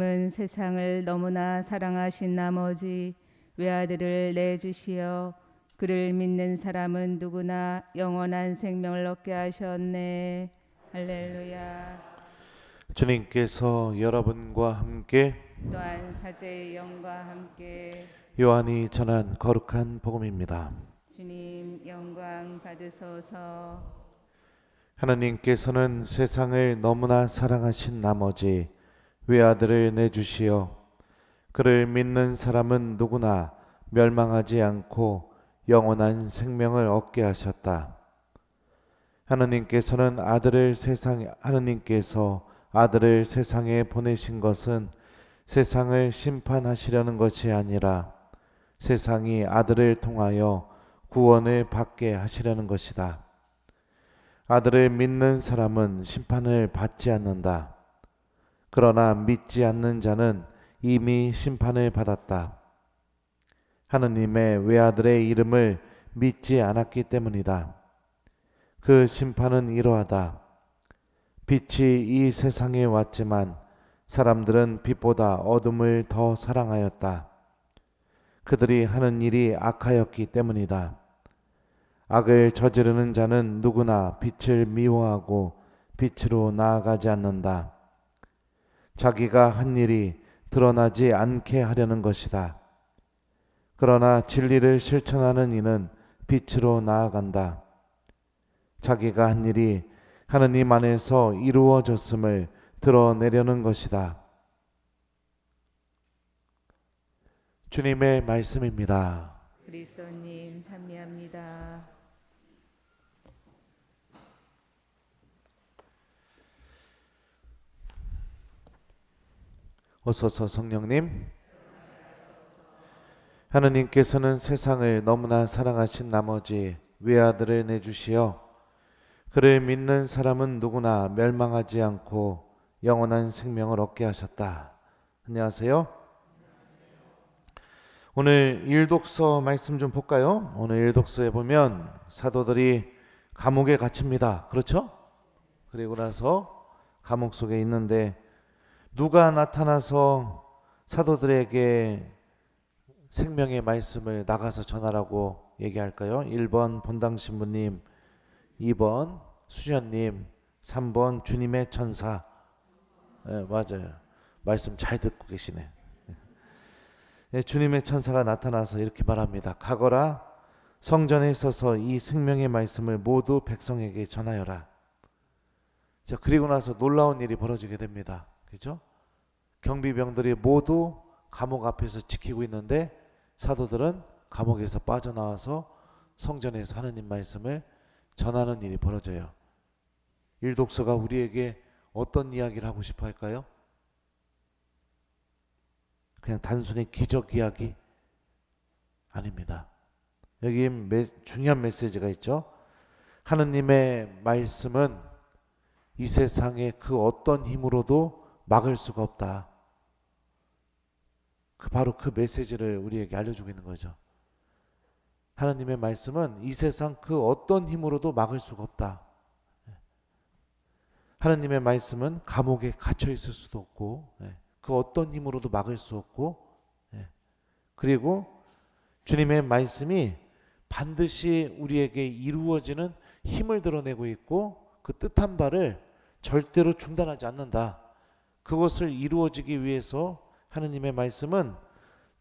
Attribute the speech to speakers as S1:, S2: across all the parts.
S1: 은 세상을 너무나 사랑하신 나머지 외아들을 내주시어 그를 믿는 사람은 누구나 영원한 생명을 얻게 하셨네. 할렐루야.
S2: 주님께서 여러분과 함께
S1: 또한 사제의 영과 함께
S2: 요한이 전한 거룩한 복음입니다.
S1: 주님 영광 받으소서.
S2: 하나님께서는 세상을 너무나 사랑하신 나머지 외아들을 내주시어 그를 믿는 사람은 누구나 멸망하지 않고 영원한 생명을 얻게 하셨다. 하나님께서 아들을 세상에 보내신 것은 세상을 심판하시려는 것이 아니라 세상이 아들을 통하여 구원을 받게 하시려는 것이다. 아들을 믿는 사람은 심판을 받지 않는다. 그러나 믿지 않는 자는 이미 심판을 받았다. 하느님의 외아들의 이름을 믿지 않았기 때문이다. 그 심판은 이러하다. 빛이 이 세상에 왔지만 사람들은 빛보다 어둠을 더 사랑하였다. 그들이 하는 일이 악하였기 때문이다. 악을 저지르는 자는 누구나 빛을 미워하고 빛으로 나아가지 않는다. 자기가 한 일이 드러나지 않게 하려는 것이다. 그러나 진리를 실천하는 이는 빛으로 나아간다. 자기가 한 일이 하느님 안에서 이루어졌음을 드러내려는 것이다. 주님의 말씀입니다.
S1: 그리스도님 찬미합니다.
S2: 오소서 성령님. 하느님께서는 세상을 너무나 사랑하신 나머지 외아들을 내주시어 그를 믿는 사람은 누구나 멸망하지 않고 영원한 생명을 얻게 하셨다. 안녕하세요. 오늘 일독서 말씀 좀 볼까요? 오늘 일독서에 보면 사도들이 감옥에 갇힙니다. 그렇죠? 그리고 나서 감옥 속에 있는데 누가 나타나서 사도들에게 생명의 말씀을 나가서 전하라고 얘기할까요? 1번 본당신부님, 2번 수녀님, 3번 주님의 천사. 네, 맞아요. 말씀 잘 듣고 계시네. 네, 주님의 천사가 나타나서 이렇게 말합니다. 가거라, 성전에 서서 이 생명의 말씀을 모두 백성에게 전하여라. 자, 그리고 나서 놀라운 일이 벌어지게 됩니다. 그렇죠? 경비병들이 모두 감옥 앞에서 지키고 있는데 사도들은 감옥에서 빠져나와서 성전에서 하느님 말씀을 전하는 일이 벌어져요. 일독서가 우리에게 어떤 이야기를 하고 싶어 할까요? 그냥 단순히 기적 이야기 아닙니다. 여기 중요한 메시지가 있죠. 하느님의 말씀은 이 세상의 그 어떤 힘으로도 막을 수가 없다. 바로 그 메시지를 우리에게 알려주고 있는 거죠. 하나님의 말씀은 이 세상 그 어떤 힘으로도 막을 수가 없다. 하나님의 말씀은 감옥에 갇혀 있을 수도 없고 그 어떤 힘으로도 막을 수 없고 그리고 주님의 말씀이 반드시 우리에게 이루어지는 힘을 드러내고 있고 그 뜻한 바를 절대로 중단하지 않는다. 그것을 이루어지기 위해서 하느님의 말씀은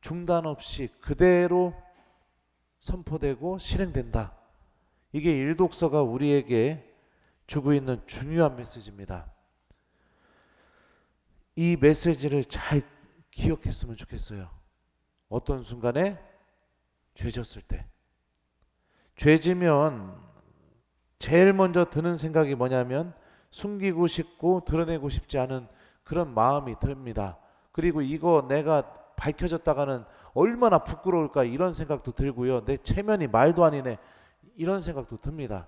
S2: 중단 없이 그대로 선포되고 실행된다. 이게 일독서가 우리에게 주고 있는 중요한 메시지입니다. 이 메시지를 잘 기억했으면 좋겠어요. 어떤 순간에 죄졌을 때, 죄지면 제일 먼저 드는 생각이 뭐냐면 숨기고 싶고 드러내고 싶지 않은 그런 마음이 듭니다. 그리고 이거 내가 밝혀졌다가는 얼마나 부끄러울까 이런 생각도 들고요. 내 체면이 말도 아니네 이런 생각도 듭니다.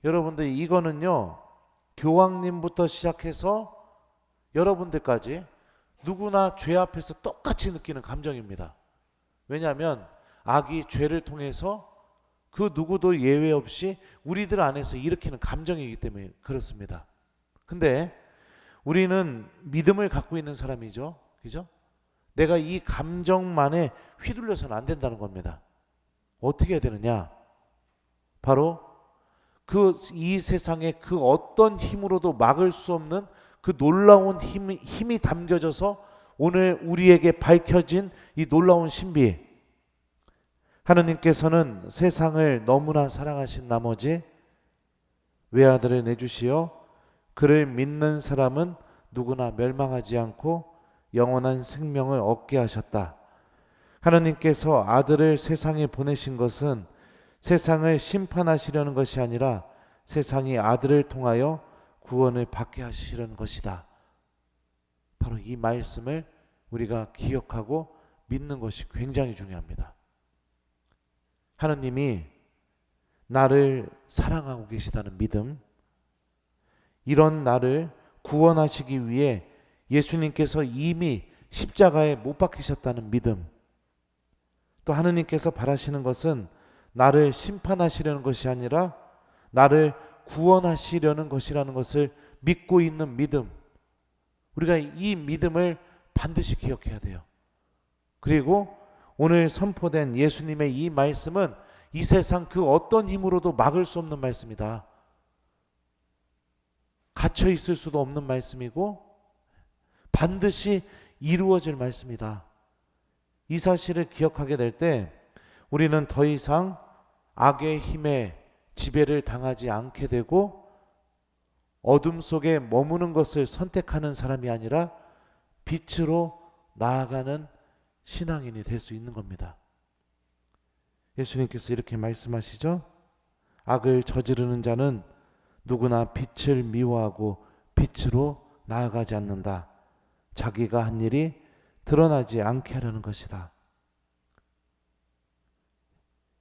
S2: 여러분들 이거는요, 교황님부터 시작해서 여러분들까지 누구나 죄 앞에서 똑같이 느끼는 감정입니다. 왜냐하면 악이 죄를 통해서 그 누구도 예외 없이 우리들 안에서 일으키는 감정이기 때문에 그렇습니다. 근데 우리는 믿음을 갖고 있는 사람이죠. 그죠? 내가 이 감정만에 휘둘려서는 안 된다는 겁니다. 어떻게 해야 되느냐? 바로 이 세상의 그 어떤 힘으로도 막을 수 없는 그 놀라운 힘이 담겨져서 오늘 우리에게 밝혀진 이 놀라운 신비. 하느님께서는 세상을 너무나 사랑하신 나머지 외아들을 내주시어 그를 믿는 사람은 누구나 멸망하지 않고 영원한 생명을 얻게 하셨다. 하느님께서 아들을 세상에 보내신 것은 세상을 심판하시려는 것이 아니라 세상이 아들을 통하여 구원을 받게 하시려는 것이다. 바로 이 말씀을 우리가 기억하고 믿는 것이 굉장히 중요합니다. 하느님이 나를 사랑하고 계시다는 믿음, 이런 나를 구원하시기 위해 예수님께서 이미 십자가에 못 박히셨다는 믿음, 또 하느님께서 바라시는 것은 나를 심판하시려는 것이 아니라 나를 구원하시려는 것이라는 것을 믿고 있는 믿음, 우리가 이 믿음을 반드시 기억해야 돼요. 그리고 오늘 선포된 예수님의 이 말씀은 이 세상 그 어떤 힘으로도 막을 수 없는 말씀이다. 갇혀 있을 수도 없는 말씀이고 반드시 이루어질 말씀이다. 이 사실을 기억하게 될 때 우리는 더 이상 악의 힘에 지배를 당하지 않게 되고 어둠 속에 머무는 것을 선택하는 사람이 아니라 빛으로 나아가는 신앙인이 될 수 있는 겁니다. 예수님께서 이렇게 말씀하시죠. 악을 저지르는 자는 누구나 빛을 미워하고 빛으로 나아가지 않는다. 자기가 한 일이 드러나지 않게 하려는 것이다.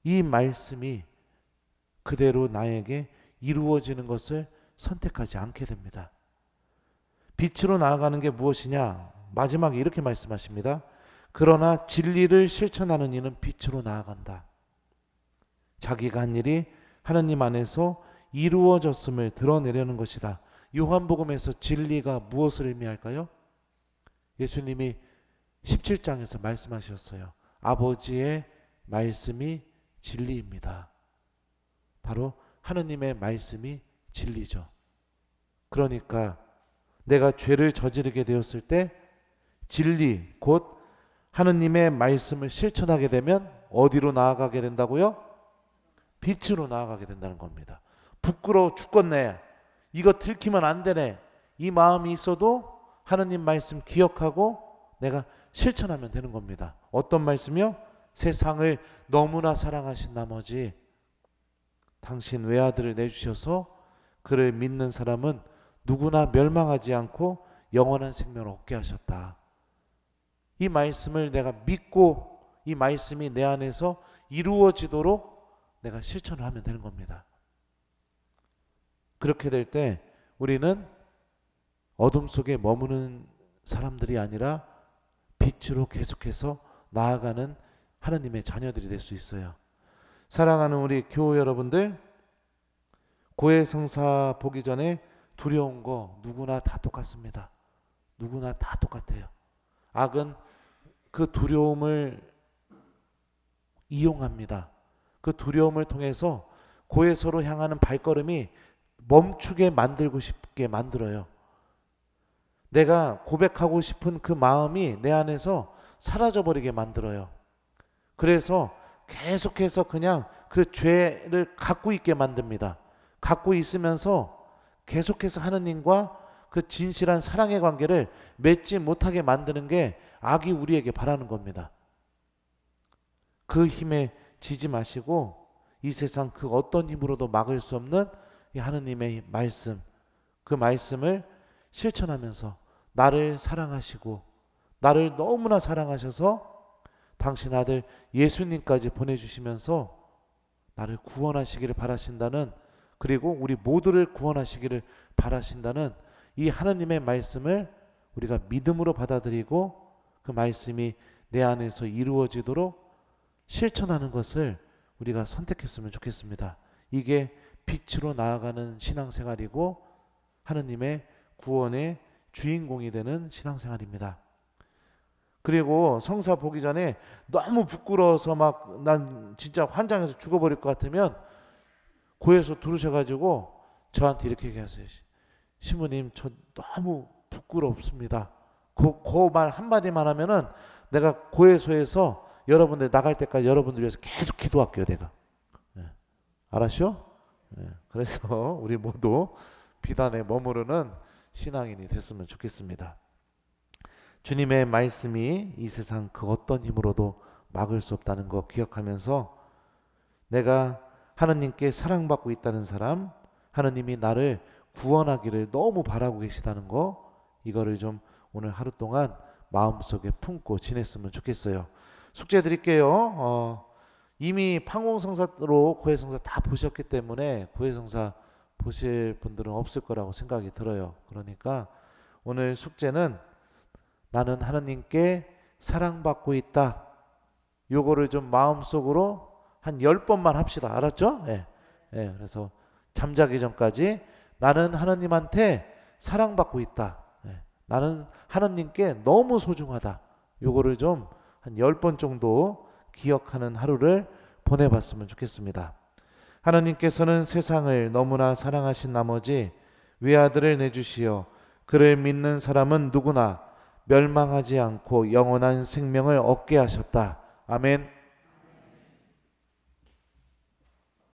S2: 이 말씀이 그대로 나에게 이루어지는 것을 선택하지 않게 됩니다. 빛으로 나아가는 게 무엇이냐? 마지막에 이렇게 말씀하십니다. 그러나 진리를 실천하는 이는 빛으로 나아간다. 자기가 한 일이 하느님 안에서 이루어졌음을 드러내려는 것이다. 요한복음에서 진리가 무엇을 의미할까요? 예수님이 17장에서 말씀하셨어요. 아버지의 말씀이 진리입니다. 바로 하느님의 말씀이 진리죠. 그러니까 내가 죄를 저지르게 되었을 때 진리, 곧 하느님의 말씀을 실천하게 되면 어디로 나아가게 된다고요? 빛으로 나아가게 된다는 겁니다. 부끄러워 죽겠네. 이거 들키면 안 되네. 이 마음이 있어도 하느님 말씀 기억하고 내가 실천하면 되는 겁니다. 어떤 말씀이요? 세상을 너무나 사랑하신 나머지 당신 외아들을 내주셔서 그를 믿는 사람은 누구나 멸망하지 않고 영원한 생명을 얻게 하셨다. 이 말씀을 내가 믿고 이 말씀이 내 안에서 이루어지도록 내가 실천을 하면 되는 겁니다. 그렇게 될 때 우리는 어둠 속에 머무는 사람들이 아니라 빛으로 계속해서 나아가는 하나님의 자녀들이 될 수 있어요. 사랑하는 우리 교우 여러분들, 고해성사 보기 전에 두려운 거 누구나 다 똑같습니다. 누구나 다 똑같아요. 악은 그 두려움을 이용합니다. 그 두려움을 통해서 고해소로 향하는 발걸음이 멈추게 만들고 싶게 만들어요. 내가 고백하고 싶은 그 마음이 내 안에서 사라져버리게 만들어요. 그래서 계속해서 그냥 그 죄를 갖고 있게 만듭니다. 갖고 있으면서 계속해서 하느님과 그 진실한 사랑의 관계를 맺지 못하게 만드는 게 악이 우리에게 바라는 겁니다. 그 힘에 지지 마시고 이 세상 그 어떤 힘으로도 막을 수 없는 이 하느님의 말씀, 그 말씀을 실천하면서 나를 사랑하시고 나를 너무나 사랑하셔서 당신 아들 예수님까지 보내주시면서 나를 구원하시기를 바라신다는, 그리고 우리 모두를 구원하시기를 바라신다는 이 하느님의 말씀을 우리가 믿음으로 받아들이고 그 말씀이 내 안에서 이루어지도록 실천하는 것을 우리가 선택했으면 좋겠습니다. 이게 빛으로 나아가는 신앙생활이고 하느님의 구원의 주인공이 되는 신앙생활입니다. 그리고 성사 보기 전에 너무 부끄러워서 막 난 진짜 환장해서 죽어버릴 것 같으면 고에서 들으셔가지고 저한테 이렇게 얘기하세요. 신부님, 저 너무 부끄럽습니다. 그 말 한마디만 하면은 내가 고해소에서 여러분들 나갈 때까지 여러분들 위해서 계속 기도할게요, 내가. 예. 알았죠? 예. 그래서 우리 모두 비단에 머무르는 신앙인이 됐으면 좋겠습니다. 주님의 말씀이 이 세상 그 어떤 힘으로도 막을 수 없다는 거 기억하면서 내가 하느님께 사랑받고 있다는 사람, 하느님이 나를 구원하기를 너무 바라고 계시다는 거, 이거를 좀 오늘 하루 동안 마음속에 품고 지냈으면 좋겠어요. 숙제 드릴게요. 이미 판공성사로 고해성사 다 보셨기 때문에 고해성사 보실 분들은 없을 거라고 생각이 들어요. 그러니까 오늘 숙제는 나는 하느님께 사랑받고 있다. 요거를 좀 마음속으로 한 10번만 합시다. 알았죠? 예. 예. 그래서 잠자기 전까지 나는 하느님한테 사랑받고 있다. 예. 나는 하느님께 너무 소중하다. 요거를 좀 한 10번 정도 기억하는 하루를 보내봤으면 좋겠습니다. 하느님께서는 세상을 너무나 사랑하신 나머지 외아들을 내주시어 그를 믿는 사람은 누구나 멸망하지 않고 영원한 생명을 얻게 하셨다. 아멘.